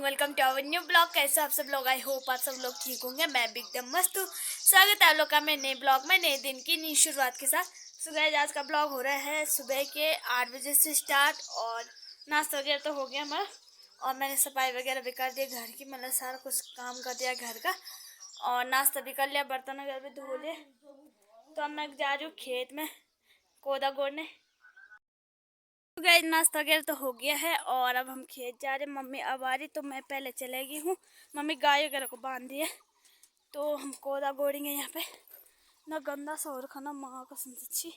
Welcome to our new blog. कैसे आप सब लोग? आई होप आप सब लोग ठीक होंगे। मैं भी एकदम मस्त हूँ। स्वागत है आप लोग का मेरे नए ब्लॉग में, नए दिन की नई शुरुआत के साथ। सुबह आज का ब्लॉग हो रहा है सुबह के 8 बजे से स्टार्ट, और नाश्ता वगैरह तो हो गया हमारा, और मैंने सफाई वगैरह भी कर दिया घर की, मतलब सारा कुछ काम कर दिया घर का, और नाश्ता भी कर लिया, बर्तन वगैरह भी धो लिए। तो अब मैं जा रही हूँ खेत में कोदा गोड़ने। गए नाश्ता वगैरह तो हो गया है, और अब हम खेत जा रहे हैं। मम्मी अब आ रही तो मैं पहले चले गई हूँ। मम्मी गाय वगैरह को बांध दी है, तो हम कोदा गोड़ेंगे। यहाँ पे ना गंदा सा हो रखा ना, माँ कसम सच्ची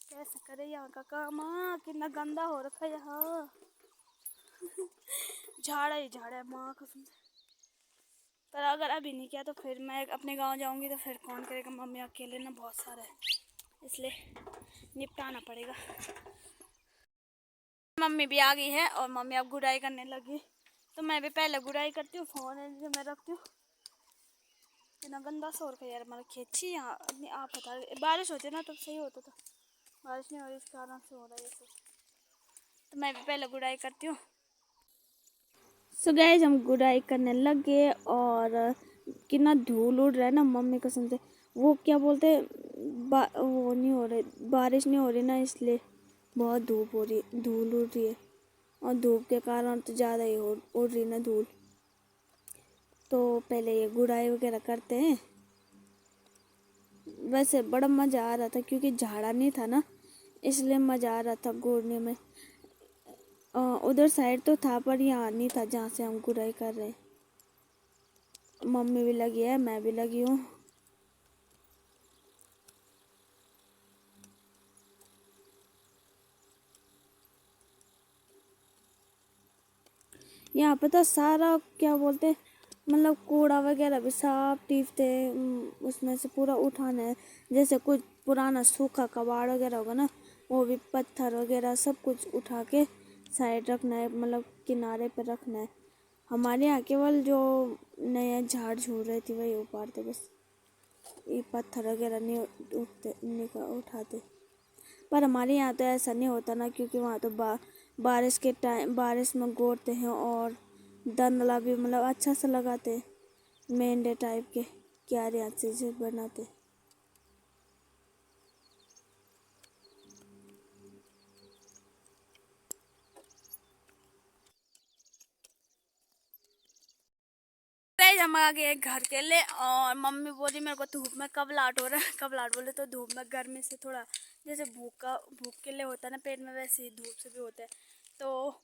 कैसे करे यहाँ का काम। कितना गंदा हो रखा है यहाँ। झाड़ा ही झाड़ा है माँ कसम से। पर अगर अभी नहीं किया तो फिर मैं अपने गांव जाऊंगी तो फिर कौन करेगा। मम्मी अकेले ना बहुत सारा है, इसलिए निपटाना पड़ेगा। मम्मी भी आ गई है और मम्मी अब गुड़ाई करने लगी, तो मैं भी पहले गुड़ाई करती हूँ। फोन जो मैं रखती हूँ। इतना गंदा सो रखा यार हमारा खेत छी। यहाँ अपनी आप बता, बारिश होती ना तब सही होता था, बारिश नहीं हो रही, इस कारण से हो रहा है ये सब। तो मैं भी पहले गुड़ाई करती हूँ। सो गाइस हम गुड़ाई करने लग गए, और कितना धूल उड़ रहा है ना मम्मी कसम से। वो क्या बोलते वो नहीं हो रही, बारिश नहीं हो रही ना, इसलिए बहुत धूप हो रही, धूल उड़ रही है, और धूप के कारण तो ज़्यादा ही उड़ रही ना धूल। तो पहले ये गुड़ाई वगैरह करते हैं। वैसे बड़ा मज़ा आ रहा था क्योंकि झाड़ा नहीं था ना, इसलिए मज़ा आ रहा था गोड़ने में। उधर साइड तो था पर यहाँ नहीं था जहाँ से हम गुड़ाई कर रहे हैं। मम्मी भी लगी है, मैं भी लगी हूँ। यहाँ पे तो सारा क्या बोलते, मतलब कूड़ा वगैरह भी साफ टीपते, उसमें से पूरा उठाना है। जैसे कुछ पुराना सूखा कबाड़ वगैरह होगा ना, वो भी पत्थर वगैरह सब कुछ उठा के साइड रखना है, मतलब किनारे पे रखना है। हमारे यहाँ केवल जो नया झाड़ झूड़ रही थी वही उपाड़ते, बस ये पत्थर वगैरह नहीं उठाते। पर हमारे यहाँ तो ऐसा नहीं होता ना, क्योंकि वहाँ तो बारिश के टाइम बारिश में गोड़ते हैं, और दंदला भी मतलब अच्छा सा लगाते हैं, मेंढे टाइप के क्यारे अच्छे से बनाते। हम आ गए घर के लिए, और मम्मी बोली मेरे को धूप में कबलाहट हो रहा है। कबलाहट बोले तो धूप में गर्मी से थोड़ा जैसे भूख के लिए होता है ना पेट में, वैसे ही धूप से भी होता है। तो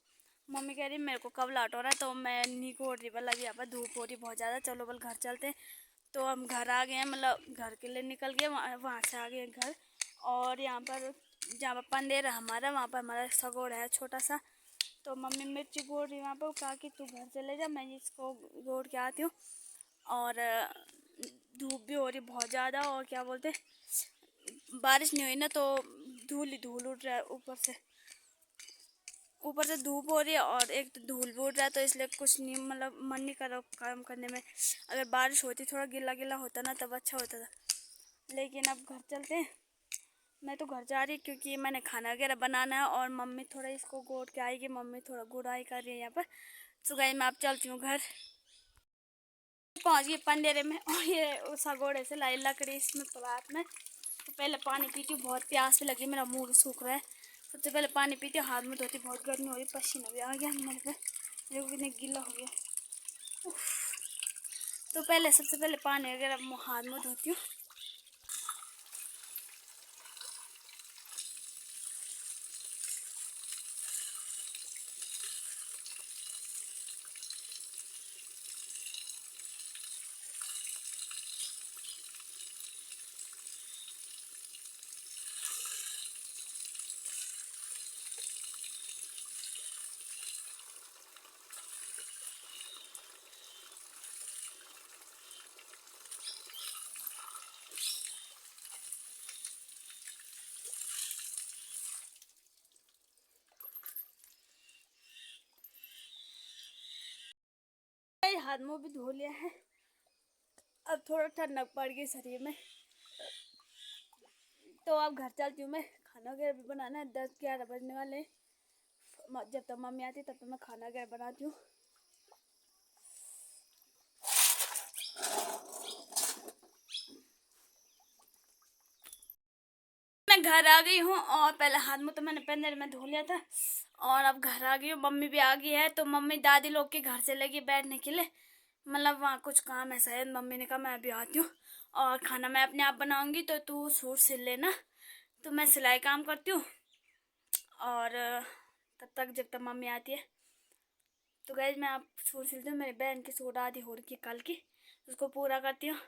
मम्मी कह रही मेरे को कबलाहट हो रहा है, तो मैं नहीं कोड़ रही, बोला यहाँ पर धूप हो रही बहुत ज़्यादा, चलो बल घर चलते। तो हम घर आ गए हैं, मतलब घर के लिए निकल गए, वहाँ से आ गए घर। और यहाँ पर जहाँ पर पंदेर है हमारा, वहाँ पर हमारा सगोड़ है छोटा सा। तो मम्मी मिर्ची गोड़ रही वहाँ पर, कहा कि तू घर चले जा, मैं इसको गोड़ के आती हूँ। और धूप भी हो रही बहुत ज़्यादा, और क्या बोलते बारिश नहीं हुई ना, तो धूल ही धूल उड़ रहा है ऊपर से धूप हो रही है, और एक तो धूल भी उड़ रहा है, तो इसलिए कुछ नहीं, मतलब मन नहीं कर रहा काम करने में। अगर बारिश होती थोड़ा गिला गिला होता ना तब अच्छा होता था। लेकिन अब घर चलते हैं। मैं तो घर जा रही क्योंकि मैंने खाना वगैरह बनाना है, और मम्मी थोड़ा इसको गोड़ के आएगी। मम्मी थोड़ा गुड़ाई कर रही है यहाँ पर। तो गाइस मैं अब चलती हूँ घर। पहुँच गई पंडेरे में, और ये सगोड़े से लाई लकड़ी इसमें परात में। तो पहले पानी पीती हूँ, बहुत प्यास भी लगी, मेरा मुँह भी सूख रहा है। सबसे पहले पानी पीती हूँ, हाथ में धोती, बहुत गर्मी हो रही, पसीना भी आ गया मेरे पे, मेरे को कितना गीला हो गया। तो पहले सबसे पहले पानी वगैरह हाथ में धोती हूँ। हाथ मुँह भी धो लिया है। अब थोड़ा ठंडक पड़ गई शरीर में, तो अब घर चलती हूँ मैं। खाना वगैरह भी बनाना है, 10-11 बजने वाले। जब तक मम्मी आती तब तक मैं खाना वगैरह बनाती हूँ। मैं घर आ गई हूँ और पहले हाथ मुँह तो मैंने पहले में धो लिया था और अब घर आ गई हूँ। मम्मी भी आ गई है, तो मम्मी दादी लोग के घर से लगी बैठने के लिए, मतलब वहाँ कुछ काम है शायद। मम्मी ने कहा मैं अभी आती हूँ और खाना मैं अपने आप बनाऊँगी, तो तू सूट सिल लेना। तो मैं सिलाई काम करती हूँ और तब तक जब तक मम्मी आती है तो गाइस मैं आप सूट सिलती हूँ। मेरी बहन की सूट आधी हो रही है कल की, उसको पूरा करती हूँ।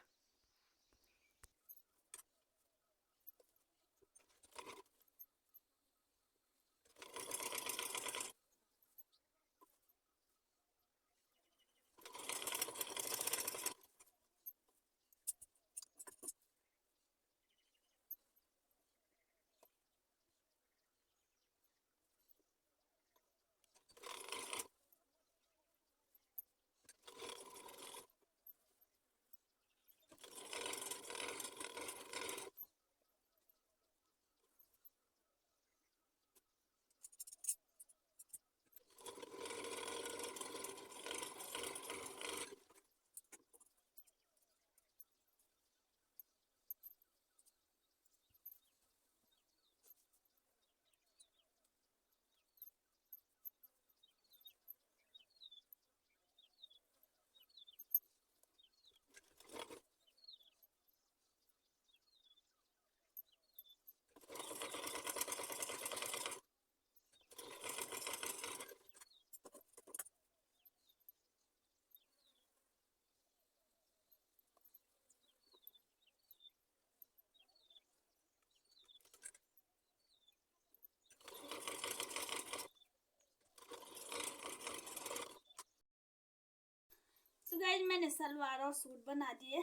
तो गाइस मैंने सलवार और सूट बना दिए।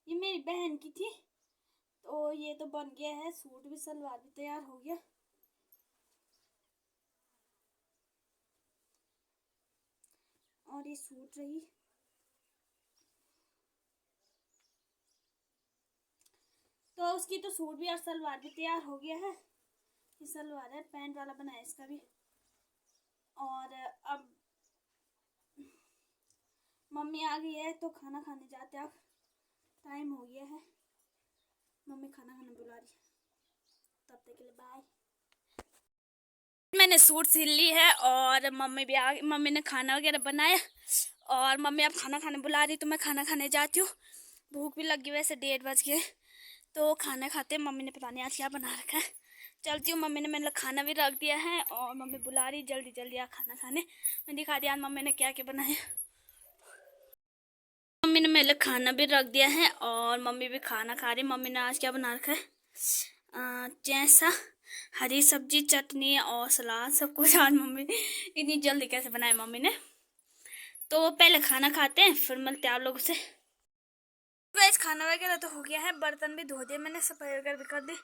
ये मेरी बहन की थी, तो ये तो बन गया है। सूट भी सलवार भी तैयार हो गया और ये सूट रही। तो उसकी तो सूट भी और सलवार भी तैयार हो गया है। ये सलवार है, पैंट वाला बना है इसका भी। और अब मम्मी आ गई है तो खाना खाने जाते हैं। अब टाइम हो गया है, मम्मी खाना खाने बुला रही है। तब तक के लिए बाय। मैंने सूट सिल ली है और मम्मी भी आ गई। मम्मी ने खाना वगैरह बनाया और मम्मी अब खाना खाने बुला रही, तो मैं खाना खाने जाती हूँ। भूख भी लगी, वैसे 1:30 बज गए, तो खाना खाते। मम्मी ने पता नहीं आज क्या बना रखा है। चलती हूँ। मम्मी ने मेरे खाना भी रख दिया है और मम्मी बुला रही जल्दी जल्दी आ खाना खाने। मैं दिखा दिया मम्मी ने क्या क्या बनाया। मम्मी ने मेरे खाना भी रख दिया है और मम्मी भी खाना खा रही। मम्मी ने आज क्या बना रखा है, जैसा हरी सब्जी, चटनी और सलाद, सब कुछ आज मम्मी इतनी जल्दी कैसे बनाया मम्मी ने। तो पहले खाना खाते हैं, फिर मिलते हैं आप लोगों से। वैसे खाना वगैरह तो हो गया है, बर्तन भी धो दिए मैंने, सफाई वगैरह भी कर दी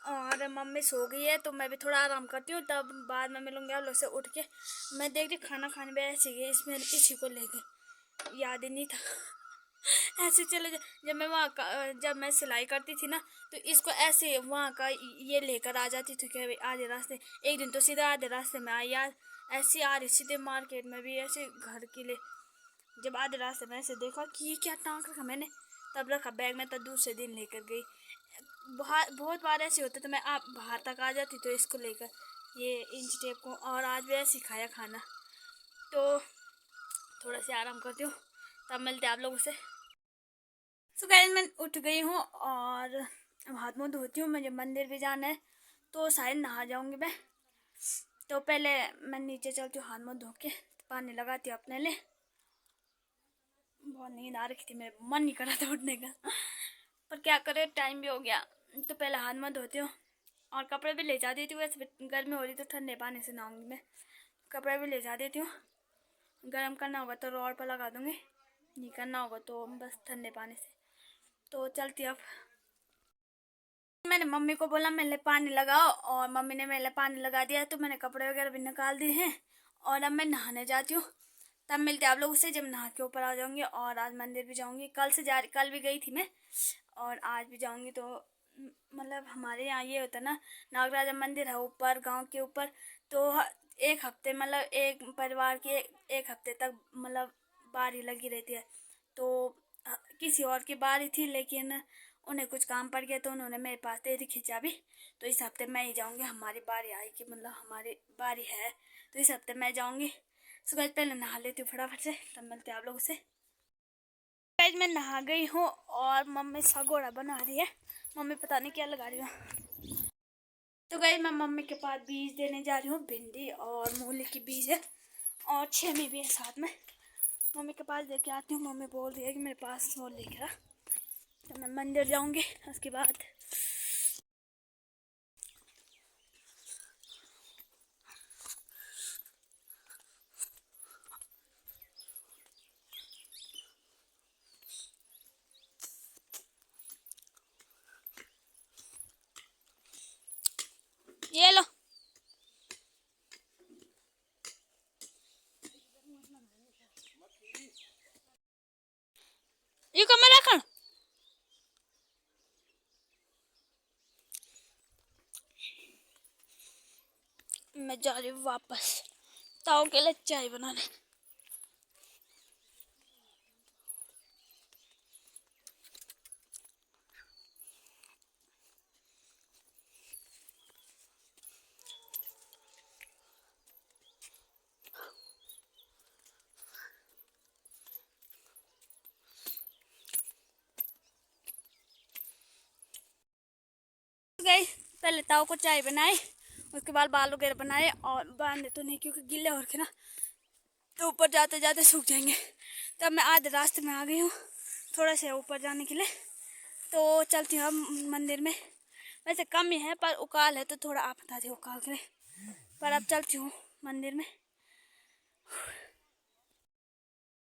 और मम्मी सो गई है, तो मैं भी थोड़ा आराम करती हूँ। तब बाद में मिलूंगी आप लोग से उठ के। मैं देख रही खाना खाने में ऐसे ही इसमें इसी को लेके याद ही नहीं था ऐसे चले जब मैं जब मैं सिलाई करती थी ना, तो इसको ऐसे वहाँ का ये लेकर आ जाती थी कि आधे रास्ते। एक दिन तो सीधा आधे रास्ते में आई यार, ऐसे आ रही सीधे मार्केट में भी ऐसे घर के लिए। जब आधे रास्ते में ऐसे देखा कि ये क्या टांग रखा मैंने, तब रखा बैग में, तब दूसरे दिन लेकर गई। बहुत बार ऐसे होते तो मैं आप बाहर तक आ जाती तो इसको लेकर, ये इंच टेप को। और आज भी ऐसे खाया खाना, तो थोड़ा सा आराम करती हूँ, तब मिलते आप लोगों से। तो गाइस मैं उठ गई हूँ और अब हाथ मुँह धोती हूँ। मुझे मंदिर भी जाना है, तो शायद नहा जाऊँगी मैं। तो पहले मैं नीचे चलती हूँ, हाथ मुँह धो के पानी लगाती हूँ अपने लिए। बहुत नींद आ रही थी, मेरे मन नहीं कर रहा था उठने का, पर क्या करे, टाइम भी हो गया। तो पहले हाथ मुँह धोती हूँ और कपड़े भी ले जा देती हूँ। वैसे गर्मी हो रही तो ठंडे पानी से नहाऊंगी मैं। कपड़े भी ले जा देती हूँ, गर्म करना होगा तो रॉड पर लगा दूँगी, नहीं करना होगा तो बस ठंडे पानी से। तो चलती अब। मैंने मम्मी को बोला मेरे लिए पानी लगाओ और मम्मी ने मेरे लिए पानी लगा दिया है, तो मैंने कपड़े वगैरह भी निकाल दिए हैं और अब मैं नहाने जाती हूँ। तब मिलते हैं आप लोगों से जब नहा के ऊपर आ जाऊंगी। और आज मंदिर भी जाऊंगी, कल भी गई थी मैं और आज भी जाऊंगी। तो मतलब हमारे यहाँ ये होता है ना, नागराजा मंदिर है ऊपर गांव के ऊपर। तो एक हफ्ते मतलब एक परिवार के एक हफ्ते तक मतलब बारी लगी रहती है। तो किसी और की बारी थी लेकिन उन्हें कुछ काम पड़ गया तो उन्होंने मेरे पास दे दी खिंचाबी। तो इस हफ्ते मैं ही जाऊंगी, हमारी बारी आएगी मतलब हमारी बारी है तो इस हफ्ते मैं जाऊंगी। सुबह पहले नहा लेती हूँ फटाफट से, तब मिलते हैं आप लोगों से। गाइस मैं नहा गई हूँ और मम्मी सगोड़ा बना रही है। मम्मी पता नहीं क्या लगा रही है। तो गाइस मैं मम्मी के पास बीज देने जा रही हूँ, भिंडी और मूली की बीज है और छेमी भी है साथ में। मम्मी के पास देके आती हूँ। मम्मी बोल रही है कि मेरे पास वो लेकर आ। तो मैं मंदिर जाऊंगी उसके बाद। ये लो, ये कमरा रखन। मैं जा रही हूँ वापस ताऊ के लिए चाय बनाने। गई पहले ताऊ को चाय बनाई, उसके बाद बाल वगैरह बनाए और बांधे तो नहीं क्योंकि गिले हो रखे ना, तो ऊपर जाते जाते सूख जाएंगे। तब मैं आधे रास्ते में आ गई हूँ थोड़ा से ऊपर जाने के लिए। तो चलती हूँ अब मंदिर में। वैसे कम ही है पर उकाल है तो थोड़ा आप बता दे उकाल के लिए, पर अब चलती हूँ मंदिर में।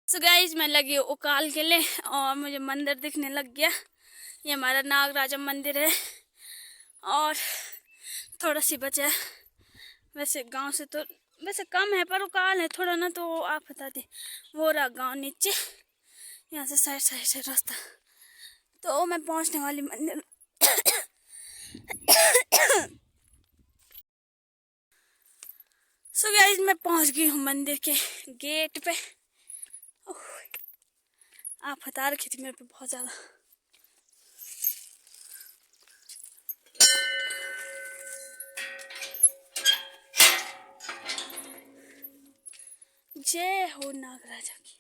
सो गाइस मैं लगी उकाल के लिए और मुझे मंदिर दिखने लग गया। ये हमारा नागराजा मंदिर है और थोड़ा सी बचा है। वैसे गांव से तो वैसे कम है पर उकाल है थोड़ा ना, तो आप बता दें वो रहा गांव नीचे, यहाँ से साइड साइड से रास्ता। तो मैं पहुंचने वाली मंदिर। सो गाइस मैं पहुंच गई हूँ मंदिर के गेट पे। आप बता रखी थी मेरे पे बहुत ज़्यादा। जय हो नागराजा की।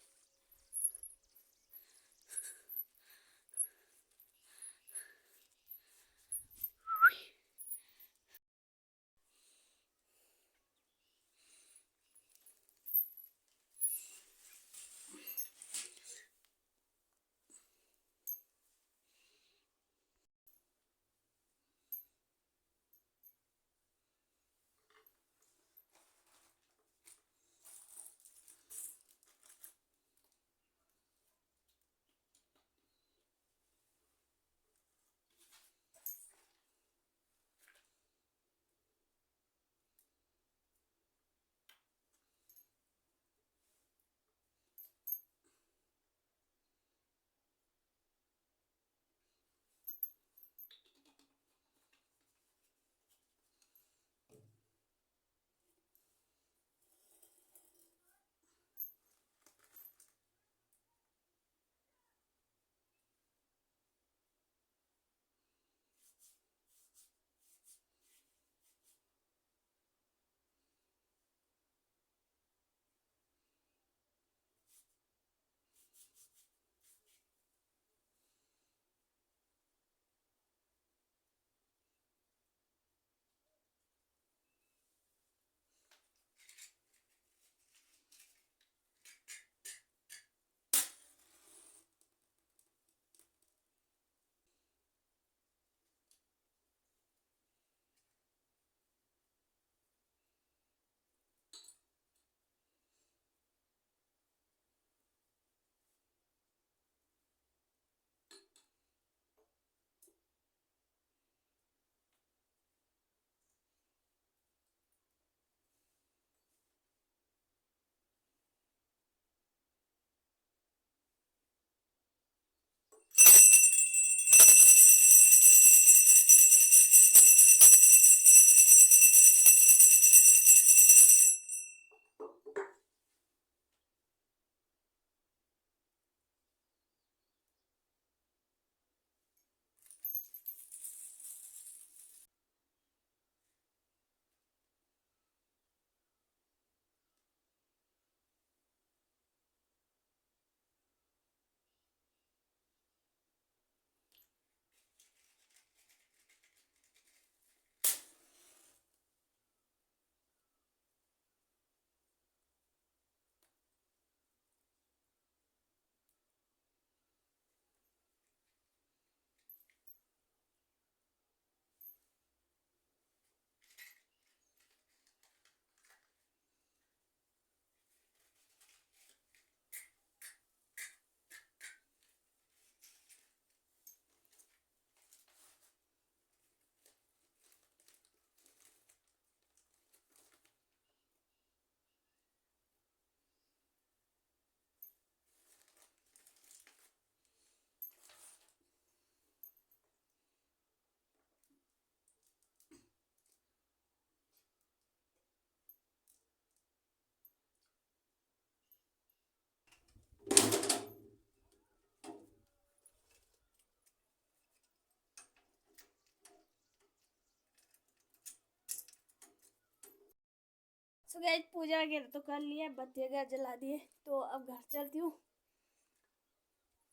सो गाइस पूजा वगैरह तो कर लिया, बत्ती वगैरह जला दिए, तो अब घर चलती हूँ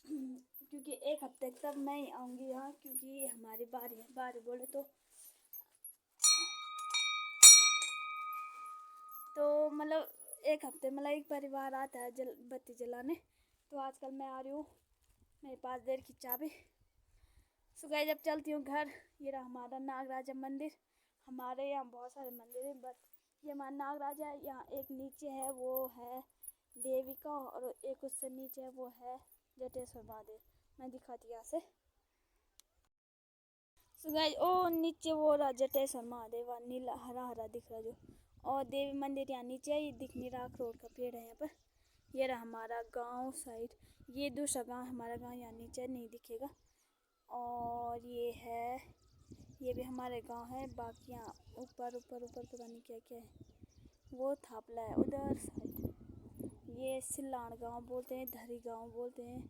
क्योंकि एक हफ्ते तक मैं ही आऊँगी यहाँ, क्योंकि हमारी बारी है। बारी बोले तो मतलब एक हफ्ते मतलब एक परिवार आता है बत्ती जलाने। तो आजकल मैं आ रही हूँ, मेरे पास देर की चाबी। सो गाइस जब चलती हूँ घर। ये रहा हमारा नागराजा मंदिर। हमारे यहाँ बहुत सारे मंदिर हैं, बट ये हमारा नागराजा है। यहाँ एक नीचे है, वो है देवी का, और एक उससे नीचे है, वो है जटेश्वर महादेव। मैं दिखाती यहाँ से। सो गाइस ओ नीचे वो रहा जटेश्वर महादेव, नीला हरा हरा दिख रहा जो। और देवी मंदिर यहाँ नीचे है, ये दिख नहीं रहा, अखरोट का पेड़ है यहाँ पर। ये रहा हमारा गांव साइड। ये दूसरा गांव, हमारा गांव यहाँ नीचे नहीं दिखेगा। और ये भी हमारे गांव है। बाकी यहाँ ऊपर ऊपर ऊपर पता नहीं क्या क्या है, वो थापला है उधर साइड। ये सिल्लान गांव बोलते हैं, धरी गांव बोलते हैं,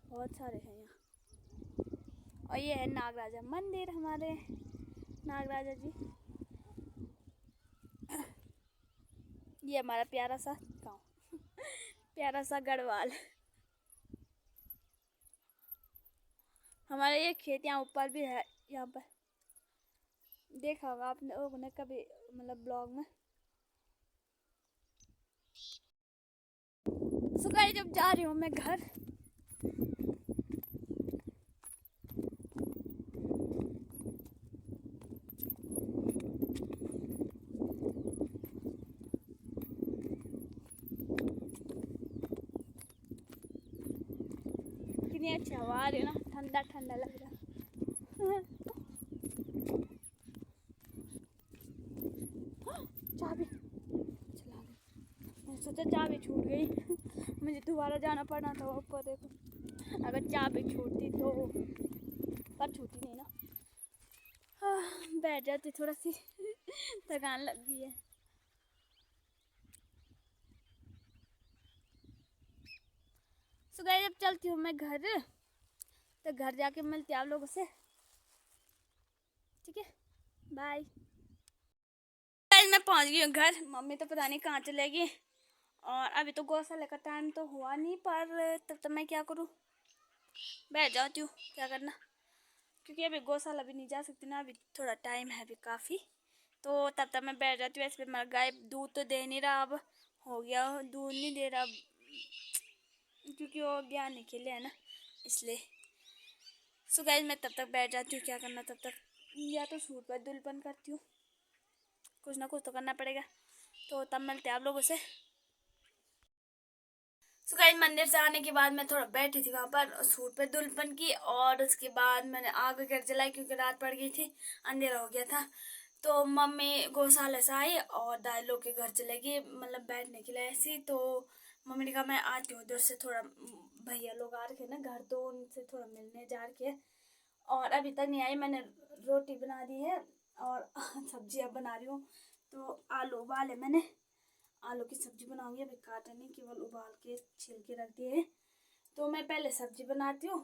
बहुत सारे हैं यहाँ। और ये है नागराजा मंदिर, हमारे नागराजा जी। ये हमारा प्यारा सा गांव प्यारा सा गढ़वाल। हमारे ये खेत यहाँ ऊपर भी है, यहाँ पर देखा होगा आपने लोगों ने कभी, मतलब ब्लॉग में। सो गाइस जब जा रही हूँ मैं घर। कितनी अच्छी हवा आ रही है ना, ठंडा ठंडा लग रहा है। चाबी चला गई, मैं सोचा चाबी छूट गई मुझे दोबारा जाना पड़ना था ऊपर। देखो अगर चाबी छूटती तो, पर छूटी नहीं ना। बैठ जाती, थोड़ा सी थकान लग गई है। सो गाइस जब चलती हूँ मैं घर, तो घर जाके मिलती हूँ आप लोगों से, ठीक है, बाय। मैं पहुंच गई हूँ घर। मम्मी तो पता नहीं कहाँ चलेगी, और अभी तो गौशाला का टाइम तो हुआ नहीं, पर तब तक मैं क्या करूँ, बैठ जाती हूँ, क्या करना। क्योंकि अभी गौशाला भी नहीं जा सकती ना, अभी थोड़ा टाइम है अभी काफ़ी, तो तब तक मैं बैठ जाती हूँ। ऐसे मेरा गाय दूध तो दे नहीं रहा, अब हो गया दूध नहीं दे रहा, क्योंकि वो ज्ञान के लिए है ना, इसलिए। सो गाइस मैं तब तक बैठ जाती हूँ, क्या करना तब तक, या तो सूट पर दुल्हन करती हूँ, कुछ ना कुछ तो करना पड़ेगा। तो तब मिलते हैं आप लोगों से। सो गाइस मंदिर से आने के बाद मैं थोड़ा बैठी थी वहाँ पर सूट पे दुल्हन की, और उसके बाद मैंने आग वगैरह जलाई, क्योंकि रात पड़ गई थी, अंधेरा हो गया था। तो मम्मी गौशाला से आई और दाई लोग के घर चले गई, मतलब बैठने के लिए ऐसी। तो मम्मी ने कहा मैं आती हूँ उधर से, थोड़ा भैया लोग आ रखे ना घर, तो उनसे थोड़ा मिलने जा रखे, और अभी तक नहीं आई। मैंने रोटी बना दी है और सब्जी अब बना रही हूँ। तो आलू उबाले मैंने, आलू की सब्जी बनाऊंगी, अभी काटा नहीं, केवल उबाल के छील के रख दिए है। तो मैं पहले सब्जी बनाती हूँ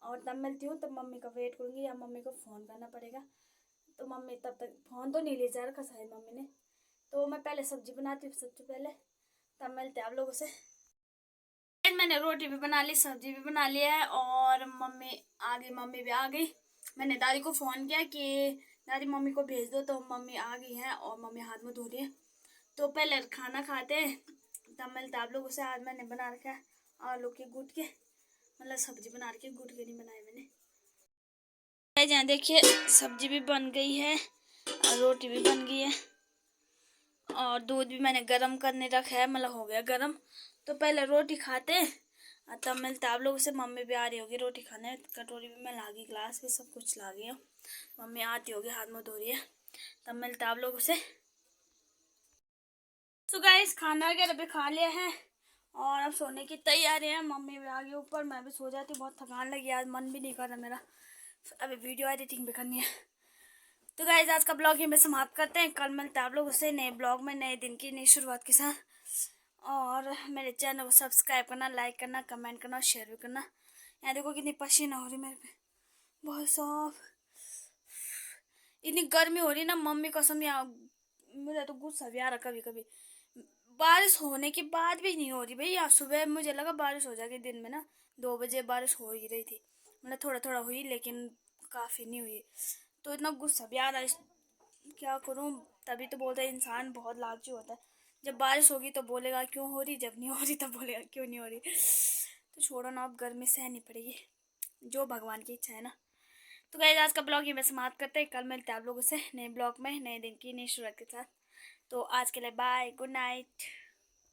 और तब मिलती हूँ। तब मम्मी का वेट करूँगी, या मम्मी को फ़ोन करना पड़ेगा। तो मम्मी तब तक फ़ोन तो नहीं ले जा रखा शायद मम्मी ने। तो मैं पहले सब्जी बनाती हूँ सबसे पहले, तब मिलते हैं आप लोगों से। मैंने रोटी भी बना ली, सब्जी भी बना लिया है, और मम्मी आ गई, मम्मी भी आ गई। मैंने दादी को फ़ोन किया कि दादी मम्मी को भेज दो, तो मम्मी आ गई है और मम्मी हाथ में धो रही है। तो पहले खाना खाते हैं, तब मिलता आप लोगों से। आज मैंने बना रखा है आलू के गुटके, मतलब सब्जी बना रखी है, गुटके नहीं बनाए मैंने। यहाँ देखिए सब्जी भी बन गई है और रोटी भी बन गई है, और दूध भी मैंने गरम करने रखा है, मतलब हो गया गरम। तो पहले रोटी खाते हैं, तब मिलता आप लोगों से। मम्मी भी आ रही होगी रोटी खाने, कटोरी भी मैं ला गई, गिलास भी सब कुछ ला गई हूँ। मम्मी आती होगी, हाथ मुँह धो रही है, तब मिलता आप लोगों से। तो गाइस खाना वगैरह भी खा लिया है और अब सोने की तैयारी है। मम्मी भी आ गई ऊपर, मैं भी सो जाती, बहुत थकान लगी आज, मन भी नहीं कर रहा मेरा। अभी वीडियो एडिटिंग भी करनी है। तो गाइस आज का ब्लॉग ही में समाप्त करते हैं। कल मिलते हैं आप लोगों से नए ब्लॉग में, नए दिन की नई शुरुआत के साथ। और मेरे चैनल को सब्सक्राइब करना, लाइक करना, कमेंट करना और शेयर भी करना। यहाँ देखो कितनी पसीना हो रही मेरे पे, बहुत साफ। इतनी गर्मी हो रही ना, मम्मी कसम यहाँ मुझे तो गुस्सा भी आ रहा कभी कभी। बारिश होने के बाद भी नहीं हो रही भाई। यहाँ सुबह मुझे लगा बारिश हो जाएगी, दिन में ना 2 बजे बारिश हो ही रही थी, मतलब थोड़ा थोड़ा हुई लेकिन काफ़ी नहीं हुई। तो इतना गुस्सा भी आ रहा है, क्या करूँ। तभी तो बोलते हैं इंसान बहुत लालची होता है। जब बारिश होगी तो बोलेगा क्यों हो रही, जब नहीं हो रही तब बोलेगा क्यों नहीं हो रही। तो छोड़ो ना, अब गर्मी सहनी पड़ेगी, जो भगवान की इच्छा है ना। तो गाइस आज का ब्लॉग ही मैं समाप्त करते हैं। कल मिलते हैं आप लोगों से नए ब्लॉग में, नए दिन की नई शुरुआत के साथ। तो आज के लिए बाय, गुड नाइट।